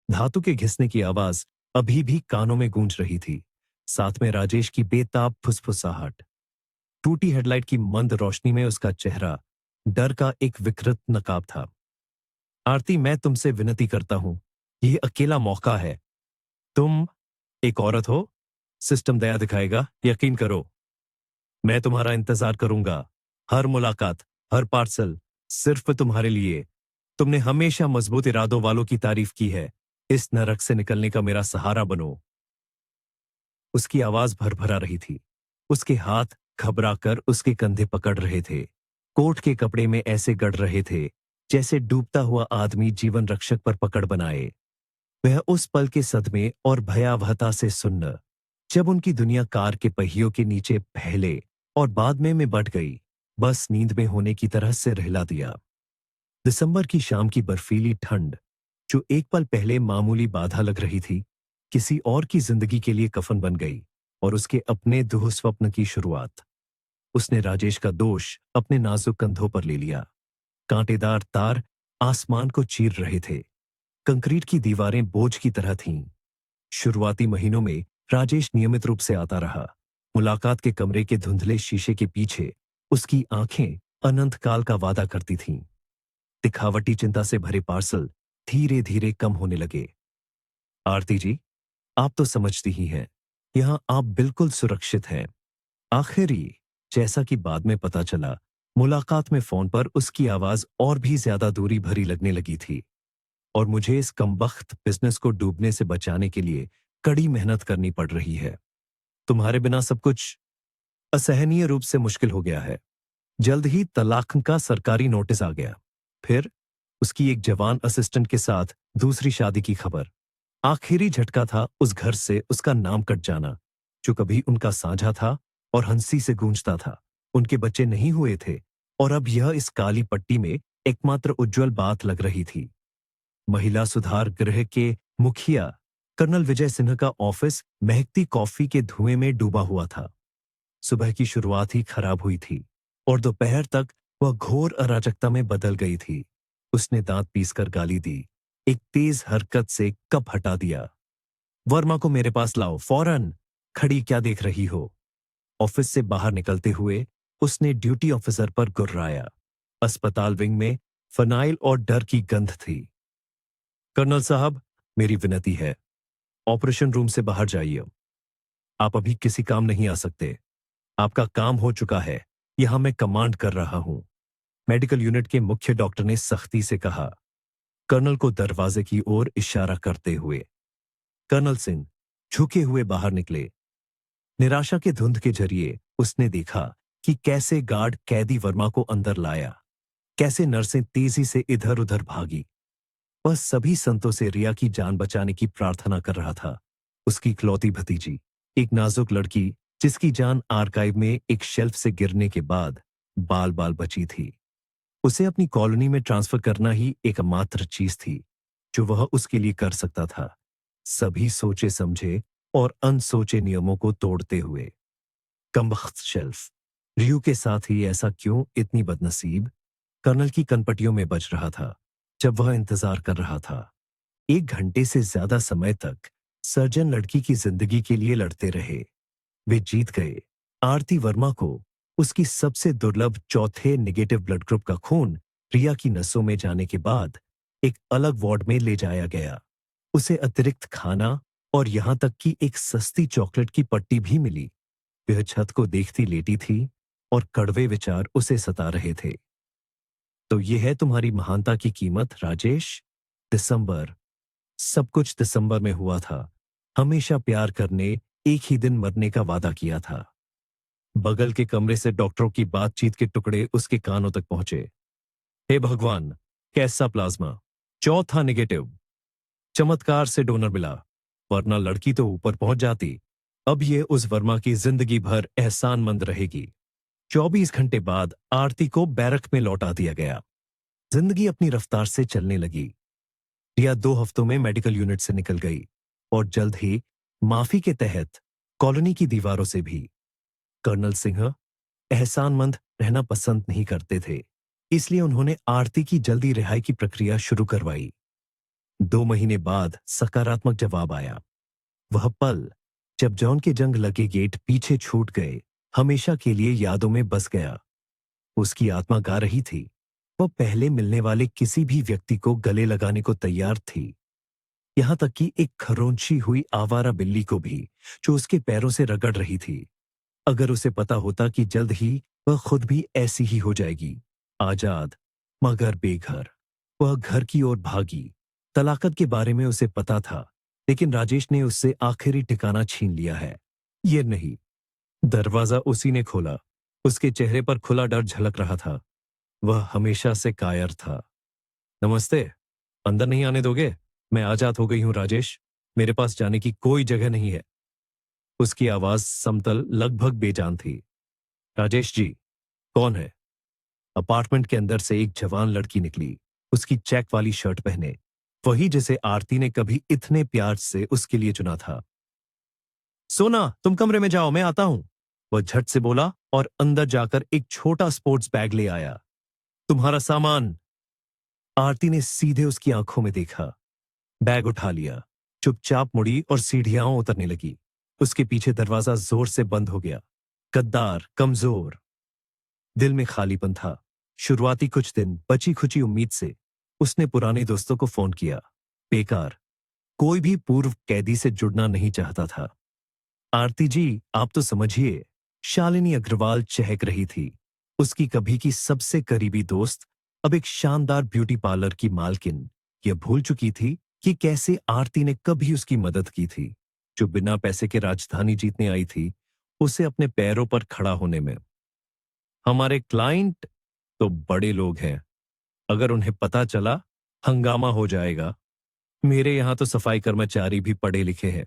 धातु के घिसने की आवाज अभी भी कानों में गूंज रही थी, साथ में राजेश की बेताब फुसफुसाहट। टूटी हेडलाइट की मंद रोशनी में उसका चेहरा डर का एक विकृत नकाब था। आरती, मैं तुमसे विनती करता हूं, यह अकेला मौका है। तुम एक औरत हो, सिस्टम दया दिखाएगा, यकीन करो। मैं तुम्हारा इंतजार करूंगा, हर मुलाकात, हर पार्सल, सिर्फ तुम्हारे लिए। तुमने हमेशा मजबूत इरादों वालों की तारीफ की है। इस नरक से निकलने का मेरा सहारा बनो। उसकी आवाज भरभरा रही थी। उसके हाथ घबराकर उसके कंधे पकड़ रहे थे। कोट के कपड़े में ऐसे गड़ रहे थे जैसे डूबता हुआ आदमी जीवन रक्षक पर पकड़ बनाए। वह उस पल के सदमे और भयावहता से सुन्न, जब उनकी दुनिया कार के पहियों के नीचे पहले और बाद में बट गई, बस नींद में होने की तरह से रहला दिया। दिसंबर की शाम की बर्फीली ठंड, जो एक पल पहले मामूली बाधा लग रही थी, किसी और की जिंदगी के लिए कफन बन गई और उसके अपने दुःस्वप्न की शुरुआत। उसने राजेश का दोष अपने नाजुक कंधों पर ले लिया। कांटेदार तार आसमान को चीर रहे थे। कंक्रीट की दीवारें बोझ की तरह थीं। शुरुआती महीनों में राजेश नियमित रूप से आता रहा। मुलाकात के कमरे के धुंधले शीशे के पीछे उसकी आंखें अनंत काल का वादा करती थीं। दिखावटी चिंता से भरे पार्सल धीरे धीरे कम होने लगे। आरती जी, आप तो समझती ही हैं, यहां आप बिल्कुल सुरक्षित हैं। आखिरी, जैसा कि बाद में पता चला, मुलाकात में फोन पर उसकी आवाज और भी ज्यादा दूरी भरी लगने लगी थी। और मुझे इस कमबख्त बिजनेस को डूबने से बचाने के लिए कड़ी मेहनत करनी पड़ रही है। तुम्हारे बिना सब कुछ असहनीय रूप से मुश्किल हो गया है। जल्द ही तलाक का सरकारी नोटिस आ गया। फिर उसकी एक जवान असिस्टेंट के साथ दूसरी शादी की खबर। आखिरी झटका था उस घर से उसका नाम कट जाना, जो कभी उनका साझा था और हंसी से गूंजता था। उनके बच्चे नहीं हुए थे और अब यह इस काली पट्टी में एकमात्र उज्जवल बात लग रही थी। महिला सुधार गृह के मुखिया कर्नल विजय सिन्हा का ऑफिस महकती कॉफी के धुएं में डूबा हुआ था। सुबह की शुरुआत ही खराब हुई थी और दोपहर तक वह घोर अराजकता में बदल गई थी। उसने दांत पीसकर गाली दी, एक तेज हरकत से कप हटा दिया। वर्मा को मेरे पास लाओ फौरन। खड़ी क्या देख रही हो? ऑफिस से बाहर निकलते हुए उसने ड्यूटी ऑफिसर पर गुर्राया। अस्पताल विंग में फनाइल और डर की गंध थी। कर्नल साहब, मेरी विनती है, ऑपरेशन रूम से बाहर जाइए। आप अभी किसी काम नहीं आ सकते। आपका काम हो चुका है। यहां मैं कमांड कर रहा हूं। मेडिकल यूनिट के मुख्य डॉक्टर ने सख्ती से कहा, कर्नल को दरवाजे की ओर इशारा करते हुए। कर्नल सिंह झुके हुए बाहर निकले। निराशा के धुंध के जरिए उसने देखा कि कैसे गार्ड कैदी वर्मा को अंदर लाया, कैसे नर्सें तेजी से इधर उधर भागी। वह सभी संतों से रिया की जान बचाने की प्रार्थना कर रहा था। उसकी इकलौती भतीजी, एक नाजुक लड़की जिसकी जान आर्काइव में एक शेल्फ से गिरने के बाद बाल बाल बची थी। उसे अपनी कॉलोनी में ट्रांसफर करना ही एकमात्र चीज थी जो वह उसके लिए कर सकता था, सभी सोचे समझे और अनसोचे नियमों को तोड़ते हुए। कमबख्त शेल्फ। रियू के साथ ही ऐसा क्यों, इतनी बदनसीब? कर्नल की कनपटियों में बज रहा था जब वह इंतजार कर रहा था। 1 घंटे से ज्यादा समय तक सर्जन लड़की की जिंदगी के लिए लड़ते रहे। वे जीत गए। आरती वर्मा को उसकी सबसे दुर्लभ चौथे नेगेटिव ब्लड ग्रुप का खून रिया की नसों में जाने के बाद एक अलग वार्ड में ले जाया गया। उसे अतिरिक्त खाना और यहां तक कि एक सस्ती चॉकलेट की पट्टी भी मिली। वह छत को देखती लेटी थी और कड़वे विचार उसे सता रहे थे। तो ये है तुम्हारी महानता की कीमत, राजेश। दिसंबर, सब कुछ दिसंबर में हुआ था। हमेशा प्यार करने, एक ही दिन मरने का वादा किया था। बगल के कमरे से डॉक्टरों की बातचीत के टुकड़े उसके कानों तक पहुंचे। हे भगवान, कैसा प्लाज्मा! चौथा नेगेटिव। चमत्कार से डोनर मिला, वरना लड़की तो ऊपर पहुंच जाती। अब ये उस वर्मा की जिंदगी भर एहसानमंद रहेगी। 24 घंटे बाद आरती को बैरक में लौटा दिया गया। जिंदगी अपनी रफ्तार से चलने लगी। रिया 2 हफ्तों में मेडिकल यूनिट से निकल गई और जल्द ही माफी के तहत कॉलोनी की दीवारों से भी। कर्नल सिंह एहसानमंद रहना पसंद नहीं करते थे, इसलिए उन्होंने आरती की जल्दी रिहाई की प्रक्रिया शुरू करवाई। 2 महीने बाद सकारात्मक जवाब आया। वह पल जब जॉन के जंग लगे गेट पीछे छूट गए, हमेशा के लिए यादों में बस गया। उसकी आत्मा गा रही थी। वह पहले मिलने वाले किसी भी व्यक्ति को गले लगाने को तैयार थी, यहां तक कि एक खरोंची हुई आवारा बिल्ली को भी, जो उसके पैरों से रगड़ रही थी। अगर उसे पता होता कि जल्द ही वह खुद भी ऐसी ही हो जाएगी, आजाद मगर बेघर। वह घर की ओर भागी। तलाकत के बारे में उसे पता था, लेकिन राजेश ने उससे आखिरी ठिकाना छीन लिया है। ये नहीं। दरवाजा उसी ने खोला। उसके चेहरे पर खुला डर झलक रहा था। वह हमेशा से कायर था। नमस्ते। अंदर नहीं आने दोगे? मैं आजाद हो गई हूं राजेश। मेरे पास जाने की कोई जगह नहीं है। उसकी आवाज समतल, लगभग बेजान थी। राजेश जी, कौन है? अपार्टमेंट के अंदर से एक जवान लड़की निकली, उसकी चेक वाली शर्ट पहने, वही जिसे आरती ने कभी इतने प्यार से उसके लिए चुना था। सोना, तुम कमरे में जाओ, मैं आता हूं। वह झट से बोला और अंदर जाकर एक छोटा स्पोर्ट्स बैग ले आया। तुम्हारा सामान। आरती ने सीधे उसकी आंखों में देखा, बैग उठा लिया, चुपचाप मुड़ी और सीढ़ियां उतरने लगी। उसके पीछे दरवाजा जोर से बंद हो गया। गद्दार, कमजोर। दिल में खालीपन था। शुरुआती कुछ दिन बची खुची उम्मीद से उसने पुराने दोस्तों को फोन किया। बेकार। कोई भी पूर्व कैदी से जुड़ना नहीं चाहता था। आरती जी, आप तो समझिए। शालिनी अग्रवाल चहक रही थी। उसकी कभी की सबसे करीबी दोस्त, अब एक शानदार ब्यूटी पार्लर की मालकिन। यह भूल चुकी थी कि कैसे आरती ने कभी उसकी मदद की थी, जो बिना पैसे के राजधानी जीतने आई थी, उसे अपने पैरों पर खड़ा होने में। हमारे क्लाइंट तो बड़े लोग हैं, अगर उन्हें पता चला हंगामा हो जाएगा। मेरे यहां तो सफाई कर्मचारी भी पढ़े लिखे हैं।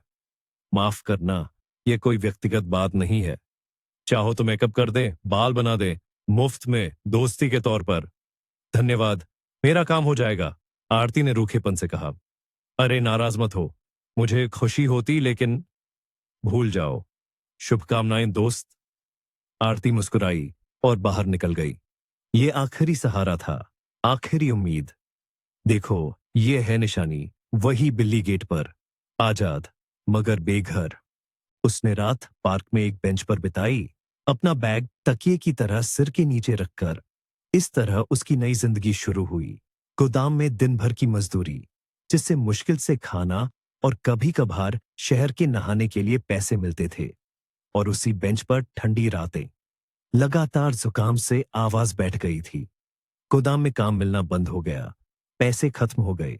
माफ करना, यह कोई व्यक्तिगत बात नहीं है। चाहो तो मेकअप कर दे, बाल बना दे, मुफ्त में, दोस्ती के तौर पर। धन्यवाद, मेरा काम हो जाएगा। आरती ने रूखेपन से कहा। अरे नाराज मत हो, मुझे खुशी होती, लेकिन भूल जाओ। शुभकामनाएं दोस्त। आरती मुस्कुराई और बाहर निकल गई। ये आखिरी सहारा था, आखिरी उम्मीद। देखो, ये है निशानी, वही बिल्ली गेट पर, आजाद मगर बेघर। उसने रात पार्क में एक बेंच पर बिताई, अपना बैग तकिए की तरह सिर के नीचे रखकर। इस तरह उसकी नई जिंदगी शुरू हुई। गोदाम में दिन भर की मजदूरी, जिससे मुश्किल से खाना और कभी कभार शहर के नहाने के लिए पैसे मिलते थे। और उसी बेंच पर ठंडी रातें। लगातार जुकाम से आवाज बैठ गई थी। गोदाम में काम मिलना बंद हो गया। पैसे खत्म हो गए।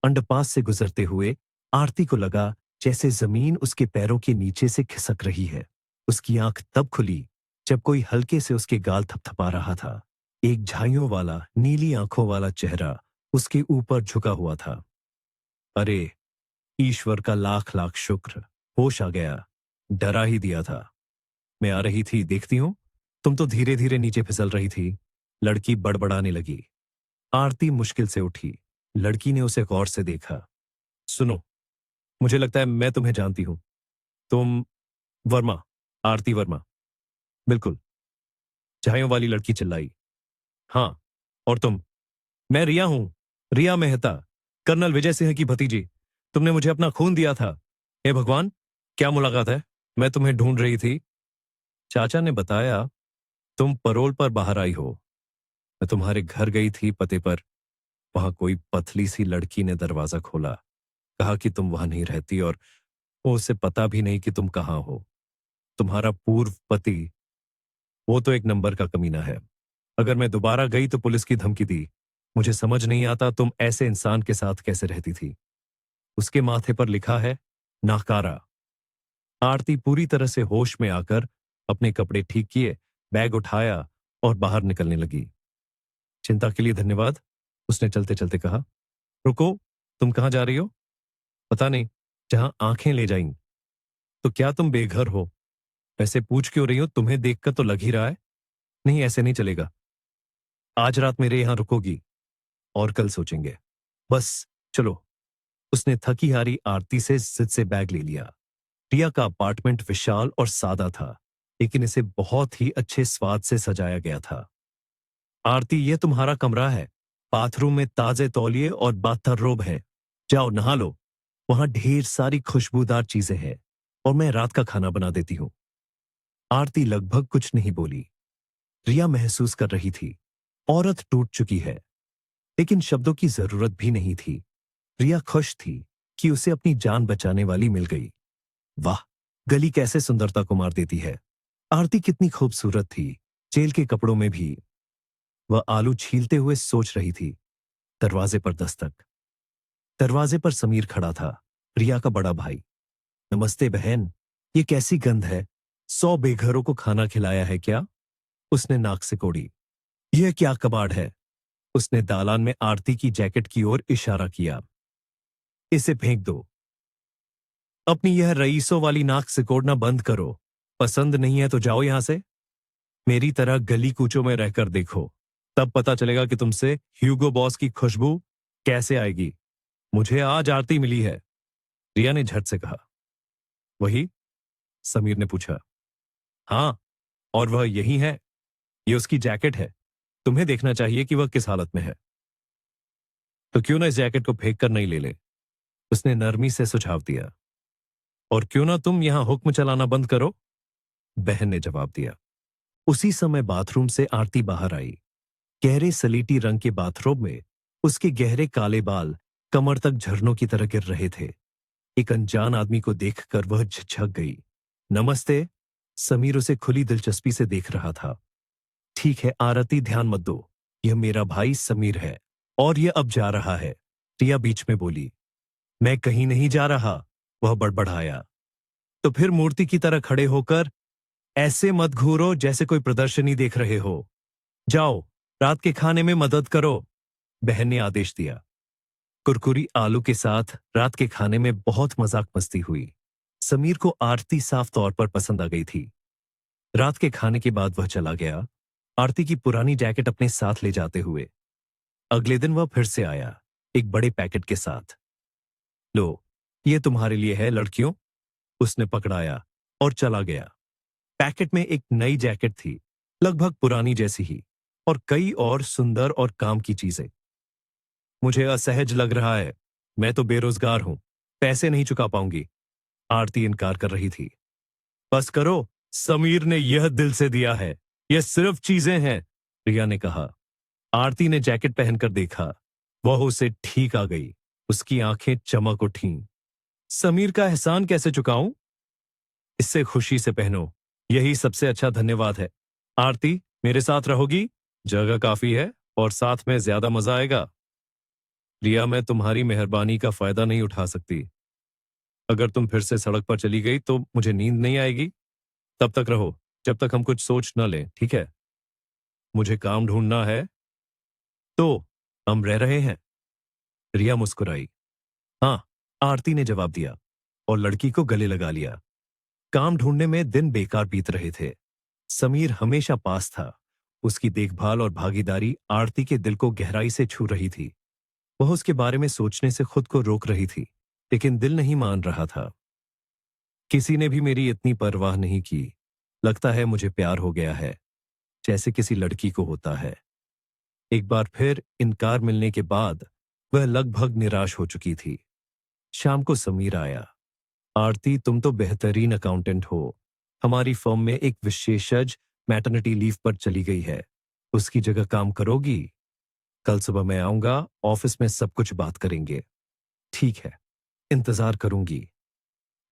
अंडरपास से गुजरते हुए आरती को लगा जैसे जमीन उसके पैरों के नीचे से खिसक रही है। उसकी आंख तब खुली जब कोई हल्के से उसके गाल थपथपा रहा था। एक झाइयों वाला, नीली आंखों वाला चेहरा उसके ऊपर झुका हुआ था। अरे, ईश्वर का लाख लाख शुक्र, होश आ गया। डरा ही दिया था। मैं आ रही थी, देखती हूं। तुम तो धीरे धीरे नीचे फिसल रही थी। लड़की बड़बड़ाने लगी। आरती मुश्किल से उठी। लड़की ने उसे गौर से देखा। सुनो, मुझे लगता है मैं तुम्हें जानती हूं। तुम वर्मा, आरती वर्मा। बिल्कुल, झाइयों वाली लड़की चिल्लाई। हाँ, और तुम? मैं रिया हूं, रिया मेहता, कर्नल विजय सिंह की भतीजी। तुमने मुझे अपना खून दिया था। हे भगवान, क्या मुलाकात है। मैं तुम्हें ढूंढ रही थी। चाचा ने बताया तुम परोल पर बाहर आई हो। मैं तुम्हारे घर गई थी पते पर। वहां कोई पतली सी लड़की ने दरवाजा खोला, कहा कि तुम वहां नहीं रहती और वो उसे पता भी नहीं कि तुम कहां हो। तुम्हारा पूर्व पति, वो तो एक नंबर का कमीना है। अगर मैं दोबारा गई तो पुलिस की धमकी दी। मुझे समझ नहीं आता तुम ऐसे इंसान के साथ कैसे रहती थी। उसके माथे पर लिखा है नाकारा। आरती पूरी तरह से होश में आकर अपने कपड़े ठीक किए, बैग उठाया और बाहर निकलने लगी। चिंता के लिए धन्यवाद, उसने चलते चलते कहा। रुको, तुम कहां जा रही हो? पता नहीं, जहां आंखें ले जाएं। तो क्या तुम बेघर हो? वैसे पूछ क्यों रही हो? तुम्हें देखकर तो लग ही रहा है। नहीं, ऐसे नहीं चलेगा। आज रात मेरे यहां रुकोगी और कल सोचेंगे। बस, चलो। उसने थकी हारी आरती से जिद से बैग ले लिया। रिया का अपार्टमेंट विशाल और सादा था, लेकिन इसे बहुत ही अच्छे स्वाद से सजाया गया था। आरती, ये तुम्हारा कमरा है। बाथरूम में ताजे तौलिए और बाथरोब है। जाओ नहा लो, वहां ढेर सारी खुशबूदार चीजें हैं और मैं रात का खाना बना देती हूं। आरती लगभग कुछ नहीं बोली। रिया महसूस कर रही थी औरत टूट चुकी है, लेकिन शब्दों की जरूरत भी नहीं थी। रिया खुश थी कि उसे अपनी जान बचाने वाली मिल गई। वाह, गली कैसे सुंदरता को मार देती है। आरती कितनी खूबसूरत थी, जेल के कपड़ों में भी। वह आलू छीलते हुए सोच रही थी। दरवाजे पर दस्तक। दरवाजे पर समीर खड़ा था, रिया का बड़ा भाई। नमस्ते बहन, ये कैसी गंध है? 100 बेघरों को खाना खिलाया है क्या? उसने नाक से कोड़ी। यह क्या कबाड़ है? उसने दालान में आरती की जैकेट की ओर इशारा किया। इसे फेंक दो। अपनी यह रईसों वाली नाक सिकोड़ना बंद करो। पसंद नहीं है तो जाओ यहां से। मेरी तरह गली कूचों में रहकर देखो, तब पता चलेगा कि तुमसे ह्यूगो बॉस की खुशबू कैसे आएगी। मुझे आज आरती मिली है, रिया ने झट से कहा। वही? समीर ने पूछा। हाँ, और वह यही है। ये उसकी जैकेट है। तुम्हें देखना चाहिए कि वह किस हालत में है। तो क्यों ना इस जैकेट को फेंक कर नहीं ले ले? उसने नरमी से सुझाव दिया। और क्यों ना तुम यहां हुक्म चलाना बंद करो? बहन ने जवाब दिया। उसी समय बाथरूम से आरती बाहर आई। गहरे सलीटी रंग के बाथरोब में उसके गहरे काले बाल कमर तक झरनों की तरह गिर रहे थे। एक अनजान आदमी को देखकर वह झिझक गई। नमस्ते। समीर उसे खुली दिलचस्पी से देख रहा था। ठीक है आरती, ध्यान मत दो। यह मेरा भाई समीर है और यह अब जा रहा है। रिया बीच में बोली। मैं कहीं नहीं जा रहा, वह बड़बड़ाया। तो फिर मूर्ति की तरह खड़े होकर ऐसे मत घूरो जैसे कोई प्रदर्शनी देख रहे हो। जाओ, रात के खाने में मदद करो, बहन ने आदेश दिया। कुरकुरी आलू के साथ रात के खाने में बहुत मजाक मस्ती हुई। समीर को आरती साफ तौर पर पसंद आ गई थी। रात के खाने के बाद वह चला गया, आरती की पुरानी जैकेट अपने साथ ले जाते हुए। अगले दिन वह फिर से आया, एक बड़े पैकेट के साथ। लो, ये तुम्हारे लिए है लड़कियों, उसने पकड़ाया और चला गया। पैकेट में एक नई जैकेट थी, लगभग पुरानी जैसी ही, और कई और सुंदर और काम की चीजें। मुझे असहज लग रहा है, मैं तो बेरोजगार हूं, पैसे नहीं चुका पाऊंगी, आरती इनकार कर रही थी। बस करो, समीर ने यह दिल से दिया है, यह सिर्फ चीजें हैं, रिया ने कहा। आरती ने जैकेट पहनकर देखा, वह उसे ठीक आ गई। उसकी आंखें चमक उठीं। समीर का एहसान कैसे चुकाऊं? इससे खुशी से पहनो, यही सबसे अच्छा धन्यवाद है। आरती, मेरे साथ रहोगी? जगह काफी है और साथ में ज्यादा मजा आएगा। रिया, मैं तुम्हारी मेहरबानी का फायदा नहीं उठा सकती। अगर तुम फिर से सड़क पर चली गई तो मुझे नींद नहीं आएगी। तब तक रहो जब तक हम कुछ सोच न लें, ठीक है? मुझे काम ढूंढना है। तो हम रह रहे हैं। रिया मुस्कुराई। हाँ, आरती ने जवाब दिया और लड़की को गले लगा लिया। काम ढूंढने में दिन बेकार बीत रहे थे। समीर हमेशा पास था। उसकी देखभाल और भागीदारी आरती के दिल को गहराई से छू रही थी। वह उसके बारे में सोचने से खुद को रोक रही थी, लेकिन दिल नहीं मान रहा था। किसी ने भी मेरी इतनी परवाह नहीं की। लगता है मुझे प्यार हो गया है, जैसे किसी लड़की को होता है। एक बार फिर इनकार मिलने के बाद वह लगभग निराश हो चुकी थी। शाम को समीर आया। आरती, तुम तो बेहतरीन अकाउंटेंट हो। हमारी फर्म में एक विशेषज्ञ मैटरनिटी लीव पर चली गई है। उसकी जगह काम करोगी? कल सुबह मैं आऊंगा, ऑफिस में सब कुछ बात करेंगे। ठीक है, इंतजार करूंगी।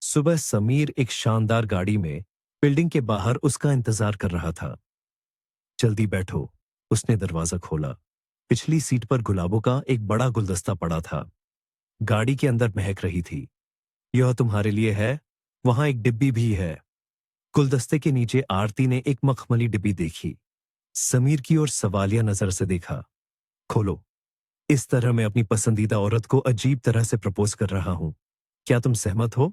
सुबह समीर एक शानदार गाड़ी में बिल्डिंग के बाहर उसका इंतजार कर रहा था। जल्दी बैठो, उसने दरवाजा खोला। पिछली सीट पर गुलाबों का एक बड़ा गुलदस्ता पड़ा था। गाड़ी के अंदर महक रही थी। यह तुम्हारे लिए है, वहां एक डिब्बी भी है। गुलदस्ते के नीचे आरती ने एक मखमली डिब्बी देखी। समीर की ओर सवालिया नजर से देखा। खोलो। इस तरह मैं अपनी पसंदीदा औरत को अजीब तरह से प्रपोज कर रहा हूं। क्या तुम सहमत हो?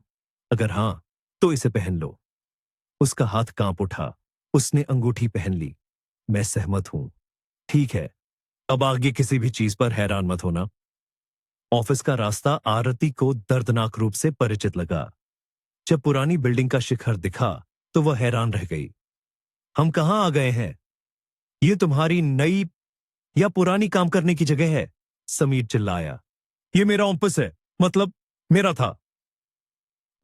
अगर हां, तो इसे पहन लो। उसका हाथ कांप उठा। उसने अंगूठी पहन ली। मैं सहमत हूं। ठीक है, अब आगे किसी भी चीज पर हैरान मत होना। ऑफिस का रास्ता आरती को दर्दनाक रूप से परिचित लगा। जब पुरानी बिल्डिंग का शिखर दिखा तो वह हैरान रह गई। हम कहां आ गए हैं? ये तुम्हारी नई या पुरानी काम करने की जगह है? समीर चिल्लाया। ये मेरा ऑफिस है, मतलब मेरा था।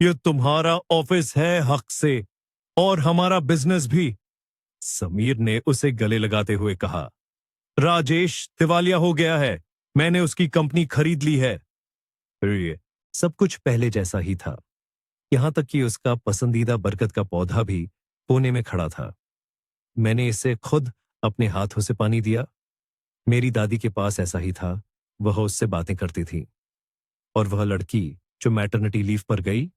ये तुम्हारा ऑफिस है हक से, और हमारा बिजनेस भी। समीर ने उसे गले लगाते हुए कहा। राजेश दिवालिया हो गया है, मैंने उसकी कंपनी खरीद ली है। फिर ये सब कुछ पहले जैसा ही था, यहां तक कि उसका पसंदीदा बरगद का पौधा भी कोने में खड़ा था। मैंने इसे खुद अपने हाथों से पानी दिया। मेरी दादी के पास ऐसा ही था, वह उससे बातें करती थी। और वह लड़की जो मैटरनिटी लीव पर गई,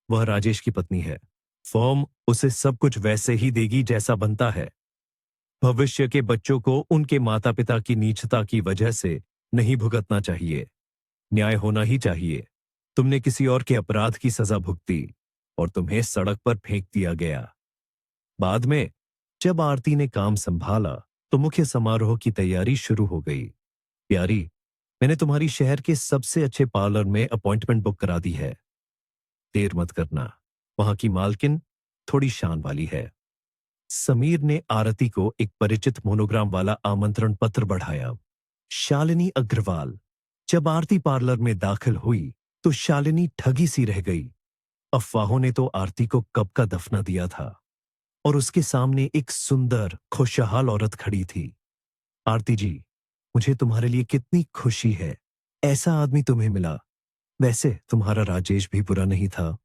वह राजेश की पत्नी है। फर्म उसे सब कुछ वैसे ही देगी जैसा बनता है। भविष्य के बच्चों को उनके माता पिता की नीचता की वजह से नहीं भुगतना चाहिए। न्याय होना ही चाहिए। तुमने किसी और के अपराध की सजा भुगती और तुम्हें सड़क पर फेंक दिया गया। बाद में जब आरती ने काम संभाला तो मुख्य समारोह की तैयारी शुरू हो गई। प्यारी, मैंने तुम्हारी शहर के सबसे अच्छे पार्लर में अपॉइंटमेंट बुक करा दी है। देर मत करना, वहां की मालकिन थोड़ी शान वाली है। समीर ने आरती को एक परिचित मोनोग्राम वाला आमंत्रण पत्र बढ़ाया। शालिनी अग्रवाल। जब आरती पार्लर में दाखिल हुई तो शालिनी ठगी सी रह गई। अफवाहों ने तो आरती को कब का दफना दिया था, और उसके सामने एक सुंदर खुशहाल औरत खड़ी थी। आरती जी, मुझे तुम्हारे लिए कितनी खुशी है, ऐसा आदमी तुम्हें मिला। वैसे तुम्हारा राजेश भी बुरा नहीं था।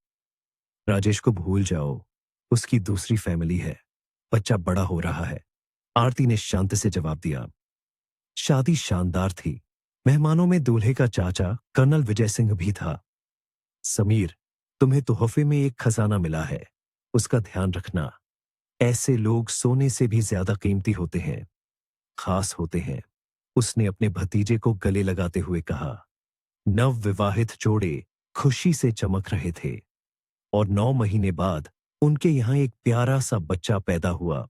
राजेश को भूल जाओ, उसकी दूसरी फैमिली है, बच्चा बड़ा हो रहा है। आरती ने शांति से जवाब दिया। शादी शानदार थी। मेहमानों में दूल्हे का चाचा कर्नल विजय सिंह भी था। समीर, तुम्हें तोहफे में एक खजाना मिला है, उसका ध्यान रखना। ऐसे लोग सोने से भी ज्यादा कीमती होते हैं, खास होते हैं। उसने अपने भतीजे को गले लगाते हुए कहा। नव विवाहित जोड़े खुशी से चमक रहे थे और 9 महीने बाद उनके यहां एक प्यारा सा बच्चा पैदा हुआ।